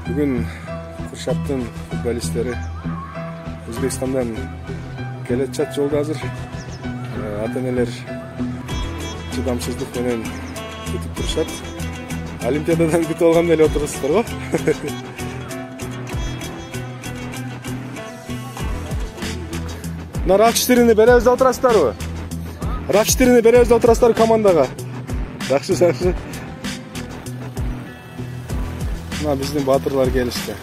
Бүгін Куршаптың футболисттері Өзбекстандан келет чат жолда азыр. Ата-энелер чыдамсыздык менен күтүп турушат. Олимпиададан күтүп алган эле отурасыздар го. Мына ракштерини беребиз деп отурасыздарбы? Ракштерини беребиз деп отурасыздар командага. Жакшы, жакшы. Мына биздин баатырлар келишти.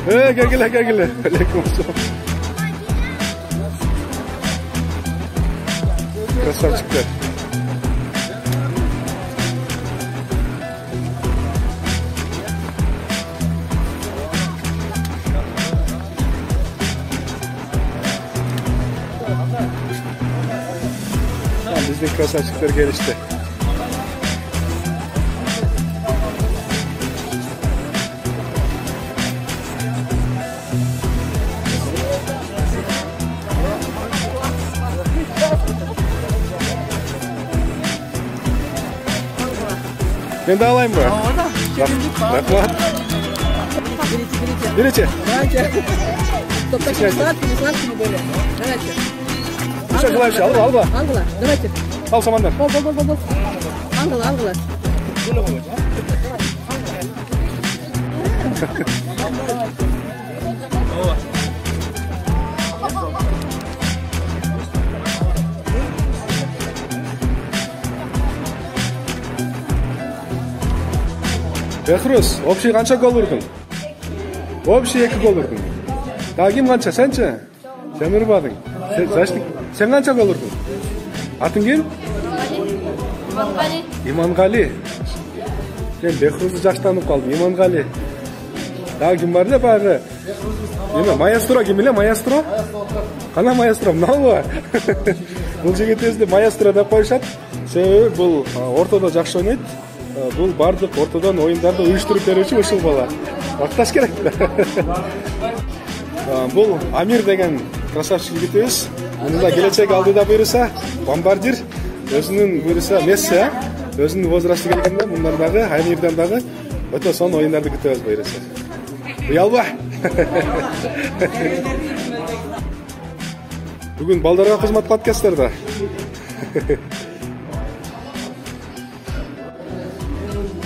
Келгиле. Алейкум ассалам. Красавчиктер. Bizdeki krasavчиктер gelişti. Ben de alayım mı? Rahmat. Берите. Только сладкий были. Давайте. Кушай, Главич, алба. Ангела, давайте. Ал, самандар. Бол. Ангела. Бехрус, общий канча гол урдуң? Общий 2 гол урдуң. Дагы ким канча, сенчи? Сен урбадың. Сен канча гол урдуң? Атың ким? Имангали. Мен Бехрузду жаштанып калдым, Имангали. Дагы ким бар эле баягы? Эме маэстро ким эле, маэстро? Кана маэстро, мынабы? Бул жигит өзү маэстро деп коюшат. Себеби бул ортодо жакшы ойнойт. Бул бардык ортодон оюндарды уюштуруп берүүчү ушул бала. Акташ керек. Бул Амир деген красавчик жигитибиз. Мунда келечек алдыда буйруса, бомбардир, өзүнүн буйруса Месси, өзүнүн возрасты келгенде мындан дагы Амирден дагы өтө сонун оюндарды күтөбүз буйруса. Уялба. Бүгүн балдарга кызмат кылып аткансыздар да.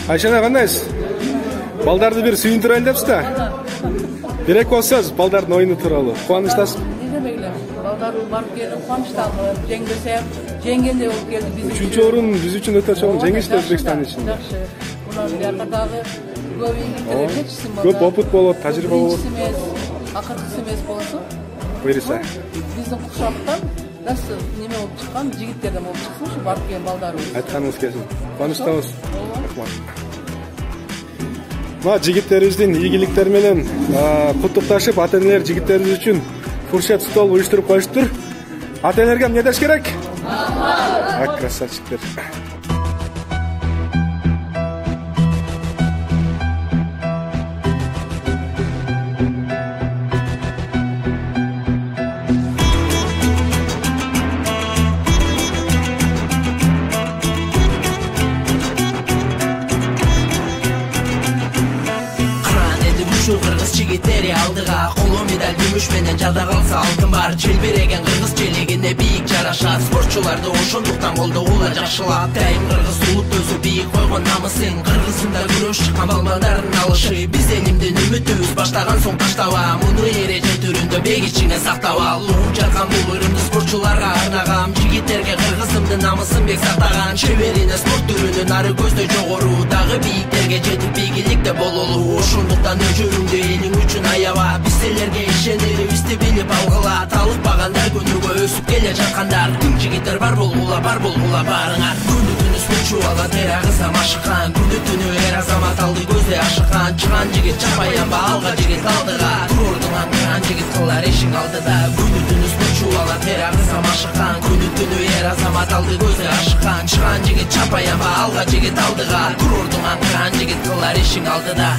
Айшана кандайсыз? Балдарды бир сүйүндүрөлү депсиз да. Керек болсоз балдардын оюну тууралуу. Кубанычтасыз? Балдар барып келип кубанычтамын. Жеңбесем, жеңгендей болуп келди биз үчүн. 3-чү орун биз үчүн өтө чоң жеңиш да Өзбекстан үчүн. Жакшы. Мунун биякадагы көп ийгиликтер жетишсин балдар. Көп опыт болот, тажрыйба болот. Акыркысы эмес болсо. Буйруса. Биздин Куршаптан дасы неме болуп чыккан, жигиттерден болуп чыксын, ушу барып келген балдарыбыз. Айтканыңыз келсин. Кубанычтабыз. Рахмат. Мына жигиттерибиздин ийгиликтери менен куттукташып, ата-энелер жигиттерибиз үчүн фуршет стол уюштуруп коюштур. Ата-энелерге эмне деш керек? Красавчиктер. Ушул кыргыз жигиттери алдыга коло медаль күмүш менен жада калса алтын бар. Челбереген кыргыз желегине бийик жарашат. Спортчуларды ошондуктан колдогула жакшылап. Дайым кыргыз улут өзү бийик койгон намысын. Кыргызында күрөш чыккан балбалдардын алышы. Биз элимдин үмүтүбүз баштаган соң таштаба. Муну эреже түрүндө бек ичиңе сактап ал. Угуп жарган бул өрүмдү спортчуларга арнагам. Жигиттерге кыргызымдын намысын бек сактаган. Чеберине спорт түрүнүн ары көздөй жогору. Дагы бийиктерге жетип бийгиликте бололу. Ошондуктан өжөрүңдү элиң үчүн аяба. Биз силерге ишенерибизди билип алгыла. Талыкпагандар күнүгө өсүп келе жаткандар. Тың жигиттер бар болгула барыңар. Күнү-түнү спортчу ала тер агызам ашыккан. Күнү-түнү эр азамат алды көздөй ашыккан. Чыган жигит чапаянба алга жигит алдыга. Турурдуңан кыран жигит кылар эшик алдыда. Күнү-түнү спортчу ала тер агызам ашыккан. Күнү-түнү эр азамат алды көздөй ашыккан. Чыган жигит чапаянба алга жигит алдыга. Турурдуңан кыран жигит кылар эшик алдыда.